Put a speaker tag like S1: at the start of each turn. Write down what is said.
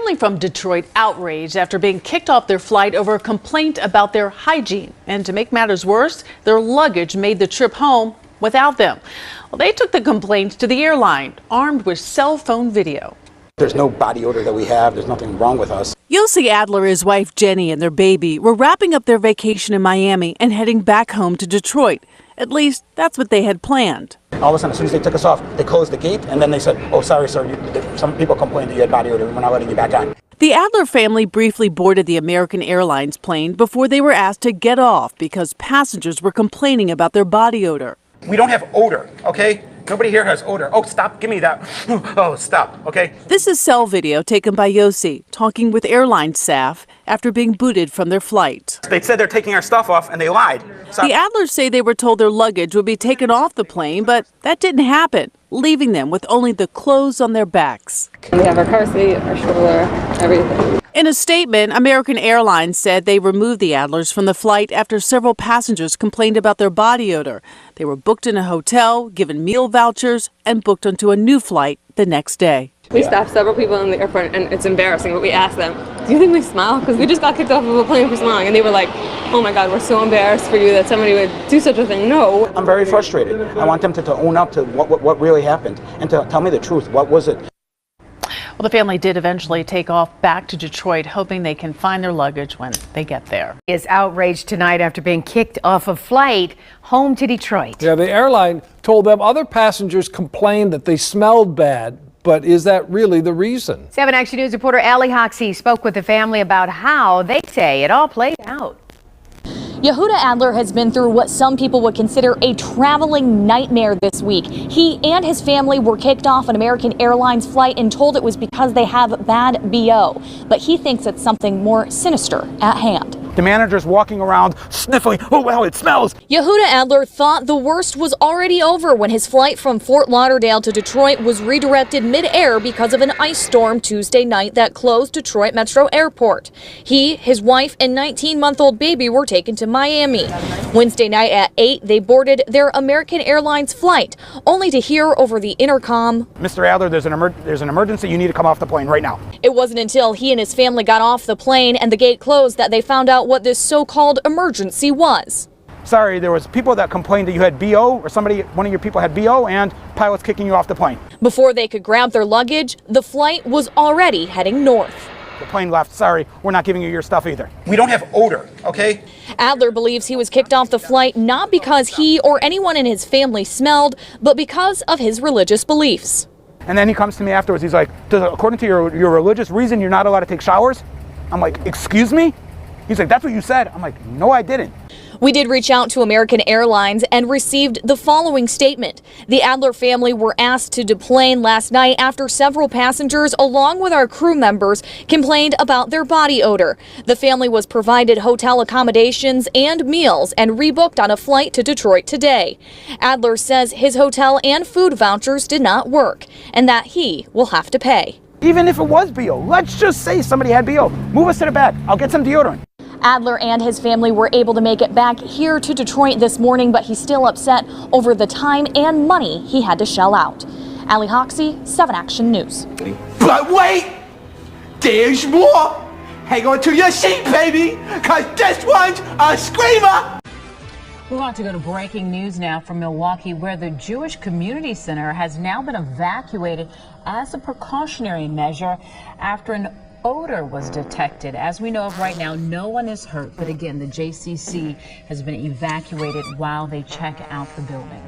S1: family from Detroit outraged after being kicked off their flight over a complaint about their hygiene. And to make matters worse, their luggage made the trip home without them. Well, they took the complaint to the airline, armed with cell phone video.
S2: There's no body odor that we have. There's nothing wrong with us.
S1: Yossi Adler, his wife Jenny, and their baby were wrapping up their vacation in Miami and heading back home to Detroit. At least that's what they had planned.
S2: All of a sudden, as soon as they took us off, they closed the gate, and then they said, "Oh, sorry, sir. Some people complained that you had body odor. We're not letting you back on."
S1: The Adler family briefly boarded the American Airlines plane before they were asked to get off because passengers were complaining about their body odor.
S2: We don't have odor, okay? Nobody here has odor. Oh, stop. Give me that. Oh, stop, okay?
S1: This is cell video taken by Yossi talking with airline staff after being booted from their flight.
S2: They said they're taking our stuff off, and they lied.
S1: The Adlers say they were told their luggage would be taken off the plane, but that didn't happen, leaving them with only the clothes on their backs.
S3: We have our car seat, our stroller, everything.
S1: In a statement, American Airlines said they removed the Adlers from the flight after several passengers complained about their body odor. They were booked in a hotel, given meal vouchers, and booked onto a new flight the next day.
S3: We stopped several people in the airport, and it's embarrassing, but we asked them, do you think we smell? Because we just got kicked off of a plane for smelling, and they were like, oh my God, we're so embarrassed for you that somebody would do such a thing. No.
S2: I'm very frustrated. I want them to own up to what really happened and to tell me the truth. What was it?
S1: Well, the family did eventually take off back to Detroit, hoping they can find their luggage when they get there.
S4: He is outraged tonight after being kicked off a flight home to Detroit.
S5: Yeah, the airline told them other passengers complained that they smelled bad. But is that really the reason?
S4: 7 Action News reporter Allie Hoxie spoke with the family about how they say it all played out.
S6: Yehuda Adler has been through what some people would consider a traveling nightmare this week. He and his family were kicked off an American Airlines flight and told it was because they have bad BO. But he thinks it's something more sinister at hand.
S2: The manager's walking around sniffling. Oh, wow, it smells.
S6: Yehuda Adler thought the worst was already over when his flight from Fort Lauderdale to Detroit was redirected mid-air because of an ice storm Tuesday night that closed Detroit Metro Airport. He, his wife, and 19-month-old baby were taken to Miami. Wednesday night at 8, they boarded their American Airlines flight, only to hear over the intercom,
S2: "Mr. Adler, there's an emergency. You need to come off the plane right now."
S6: It wasn't until he and his family got off the plane and the gate closed that they found out what this so-called emergency was.
S2: Sorry, there was people that complained that you had BO, or one of your people had BO, and pilots kicking you off the plane.
S6: Before they could grab their luggage, the flight was already heading north.
S2: The plane left. Sorry, we're not giving you your stuff either. We don't have odor, okay?
S6: Adler believes he was kicked off the flight not because he or anyone in his family smelled, but because of his religious beliefs.
S2: And then he comes to me afterwards. He's like, according to your religious reason, you're not allowed to take showers? I'm like, excuse me? He's like, that's what you said. I'm like, no, I didn't.
S6: We did reach out to American Airlines and received the following statement. The Adler family were asked to deplane last night after several passengers, along with our crew members, complained about their body odor. The family was provided hotel accommodations and meals and rebooked on a flight to Detroit today. Adler says his hotel and food vouchers did not work and that he will have to pay.
S2: Even if it was BO, let's just say somebody had BO. Move us to the back. I'll get some deodorant.
S6: Adler and his family were able to make it back here to Detroit this morning, but he's still upset over the time and money he had to shell out. Allie Hoxie, 7 Action News.
S7: But wait, there's more. Hang on to your seat, baby, because this one's a screamer.
S8: We want to go to breaking news now from Milwaukee, where the Jewish Community Center has now been evacuated as a precautionary measure after an odor was detected. As we know of right now, no one is hurt, but again, the JCC has been evacuated while they check out the building.